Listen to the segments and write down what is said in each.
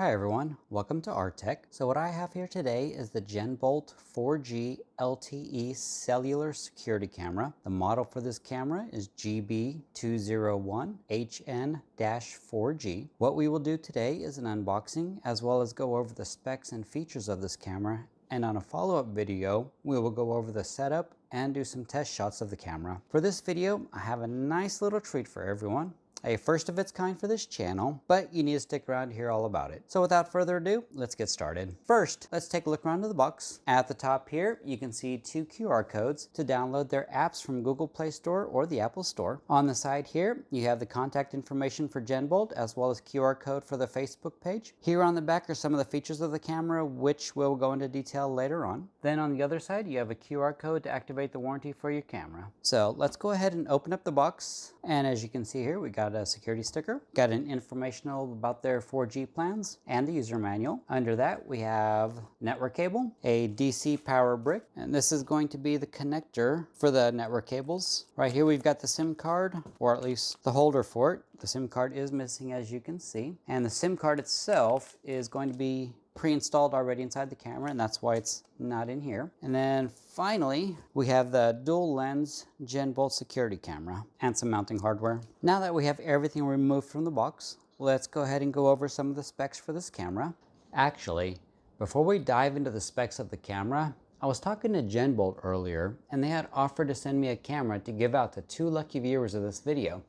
Hi everyone, welcome to our Tech. So what I have here today is the GENBOLT 4G LTE cellular security camera. The model for this camera is GB201HN-4G. What we will do today is an unboxing as well as go over the specs and features of this camera. And on a follow-up video, we will go over the setup and do some test shots of the camera. For this video, I have a nice little treat for everyone. A first of its kind for this channel, but you need to stick around to hear all about it. So without further ado, let's get started. First, let's take a look around the box. At the top here, you can see two QR codes to download their apps from Google Play Store or the Apple Store. On the side here, you have the contact information for GENBOLT as well as QR code for the Facebook page. Here on the back are some of the features of the camera, which we'll go into detail later on. Then on the other side, you have a QR code to activate the warranty for your camera. So let's go ahead and open up the box. And as you can see here, we got a security sticker, got an informational about their 4G plans and the user manual. Under that we have network cable, a DC power brick, and this is going to be the connector for the network cables. Right here we've got the SIM card, or at least the holder for it. The SIM card is missing, as you can see, and the SIM card itself is going to be pre-installed already inside the camera, and that's why it's not in here. And then finally, we have the dual lens GENBOLT security camera and some mounting hardware. Now that we have everything removed from the box, let's go ahead and go over some of the specs for this camera. Actually, before we dive into the specs of the camera, I was talking to GENBOLT earlier, and they had offered to send me a camera to give out to 2 lucky viewers of this video.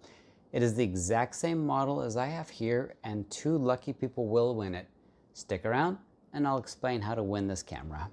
It is the exact same model as I have here, and 2 lucky people will win it. Stick around and I'll explain how to win this camera.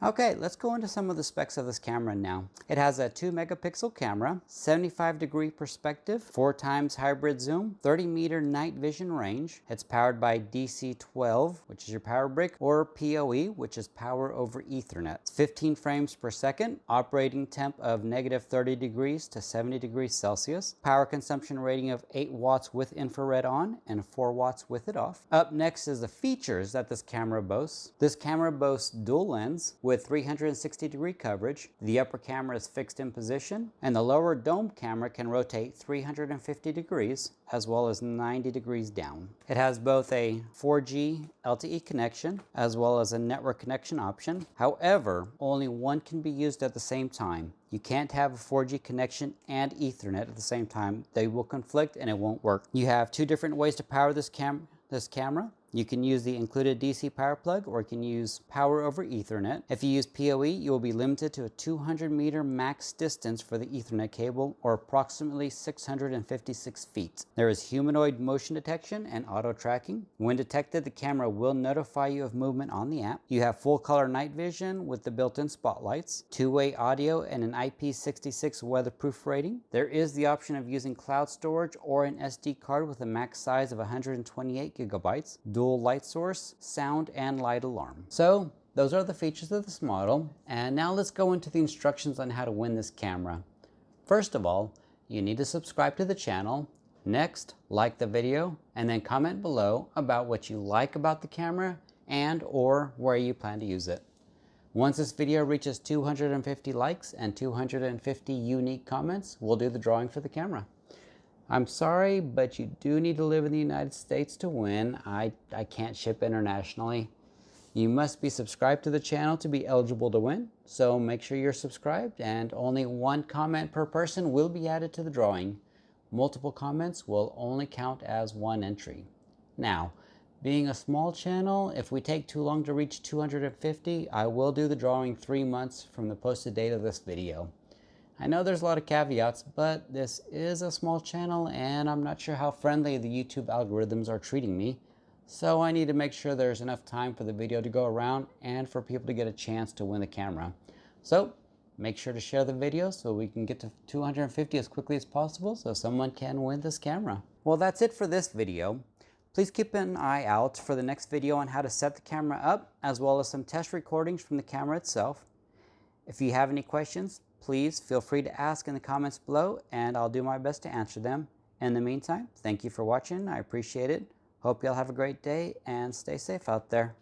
Okay, let's go into some of the specs of this camera now. It has a 2 megapixel camera, 75-degree perspective, 4x hybrid zoom, 30-meter night vision range. It's powered by DC-12, which is your power brick, or PoE, which is power over Ethernet. It's 15 frames per second, operating temp of -30 degrees to 70 degrees Celsius, power consumption rating of 8 watts with infrared on and 4 watts with it off. Up next is the features that this camera boasts. This camera boasts dual lens with 360-degree coverage. The upper camera is fixed in position, and the lower dome camera can rotate 350 degrees as well as 90 degrees down. It has both a 4G LTE connection as well as a network connection option. However, only one can be used at the same time. You can't have a 4G connection and Ethernet at the same time. They will conflict and it won't work. You have 2 different ways to power this camera. You can use the included DC power plug, or you can use power over Ethernet. If you use PoE, you will be limited to a 200-meter max distance for the Ethernet cable, or approximately 656 feet. There is humanoid motion detection and auto tracking. When detected, the camera will notify you of movement on the app. You have full color night vision with the built-in spotlights, 2-way audio, and an IP66 weatherproof rating. There is the option of using cloud storage or an SD card with a max size of 128 gigabytes. Dual light source, sound, and light alarm. So those are the features of this model, and now let's go into the instructions on how to win this camera. First of all, you need to subscribe to the channel. Next, like the video, and then comment below about what you like about the camera and or where you plan to use it. Once this video reaches 250 likes and 250 unique comments, we'll do the drawing for the camera. I'm sorry, but you do need to live in the United States to win. I can't ship internationally. You must be subscribed to the channel to be eligible to win, so make sure you're subscribed, and only 1 comment per person will be added to the drawing. Multiple comments will only count as 1 entry. Now, being a small channel, if we take too long to reach 250, I will do the drawing 3 months from the posted date of this video. I know there's a lot of caveats, but this is a small channel and I'm not sure how friendly the YouTube algorithms are treating me. So I need to make sure there's enough time for the video to go around and for people to get a chance to win the camera. So make sure to share the video so we can get to 250 as quickly as possible so someone can win this camera. Well, that's it for this video. Please keep an eye out for the next video on how to set the camera up, as well as some test recordings from the camera itself. If you have any questions, please feel free to ask in the comments below and I'll do my best to answer them. In the meantime, thank you for watching. I appreciate it. Hope y'all have a great day and stay safe out there.